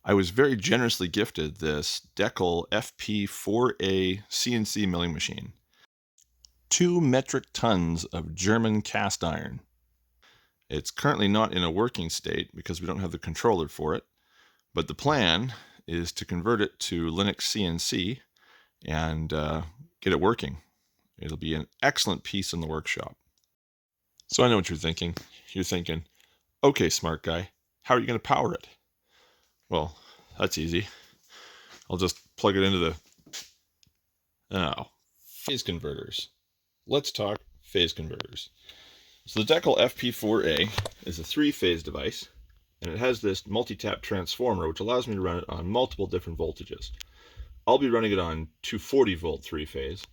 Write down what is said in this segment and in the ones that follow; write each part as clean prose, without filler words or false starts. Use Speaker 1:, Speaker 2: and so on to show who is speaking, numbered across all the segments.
Speaker 1: I was very generously gifted this Deckel FP4A CNC milling machine. 2 metric tons of German cast iron. It's currently not in a working state because we don't have the controller for it, but the plan is to convert it to Linux CNC and get it working. It'll be an excellent piece in the workshop. So I know what you're thinking. You're thinking, okay, smart guy, how are you going to power it? Well, that's easy. I'll just plug it into the phase converters. Let's talk phase converters. So the Deckel FP4A is a 3-phase device, and it has this multi-tap transformer which allows me to run it on multiple different voltages. I'll be running it on 240 volt 3-phase,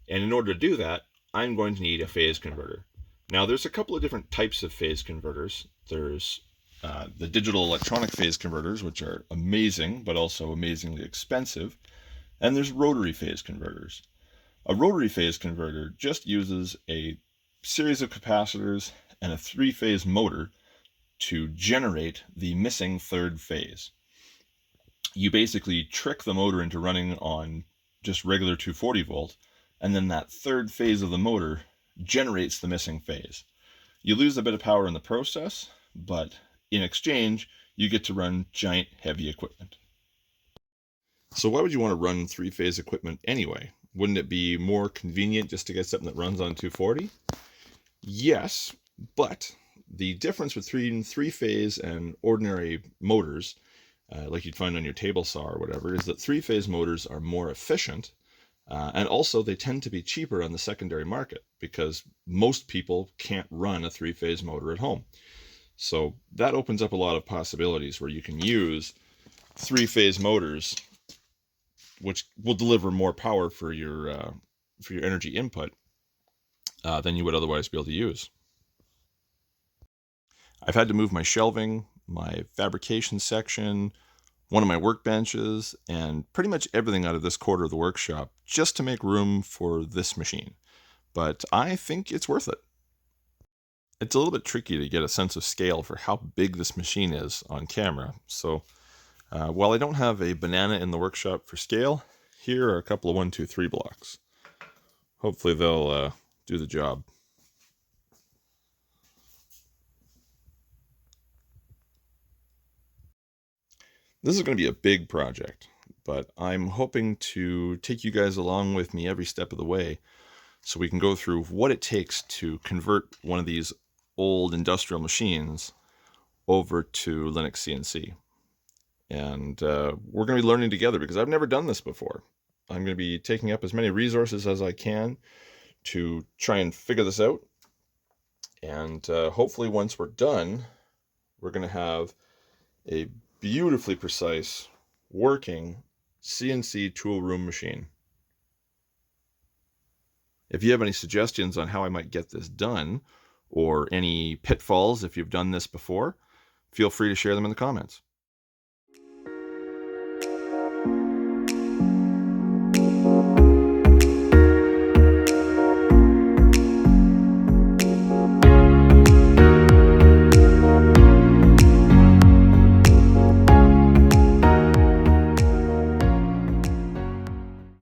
Speaker 1: and in order to do that, I'm going to need a phase converter. Now there's a couple of different types of phase converters. There's the digital electronic phase converters, which are amazing but also amazingly expensive, and there's rotary phase converters. A rotary phase converter just uses a series of capacitors and a 3-phase motor to generate the missing third phase. You basically trick the motor into running on just regular 240 volt, and then that third phase of the motor generates the missing phase. You lose a bit of power in the process, but in exchange, you get to run giant heavy equipment. So why would you want to run 3-phase equipment anyway? Wouldn't it be more convenient just to get something that runs on 240? Yes, but the difference between 3-phase and ordinary motors, like you'd find on your table saw or whatever, is that 3-phase motors are more efficient, and also they tend to be cheaper on the secondary market because most people can't run a 3-phase motor at home. So that opens up a lot of possibilities where you can use 3-phase motors, which will deliver more power for your energy input than you would otherwise be able to use. I've had to move my shelving, my fabrication section, one of my workbenches, and pretty much everything out of this quarter of the workshop just to make room for this machine. But I think it's worth it. It's a little bit tricky to get a sense of scale for how big this machine is on camera. So while I don't have a banana in the workshop for scale, here are a couple of 1, 2, 3 blocks. Hopefully they'll do the job. This is going to be a big project, but I'm hoping to take you guys along with me every step of the way so we can go through what it takes to convert one of these old industrial machines over to Linux CNC. And we're going to be learning together because I've never done this before. I'm going to be taking up as many resources as I can to try and figure this out. And hopefully once we're done, we're going to have a beautifully precise, working CNC tool room machine. If you have any suggestions on how I might get this done, or any pitfalls if you've done this before, feel free to share them in the comments.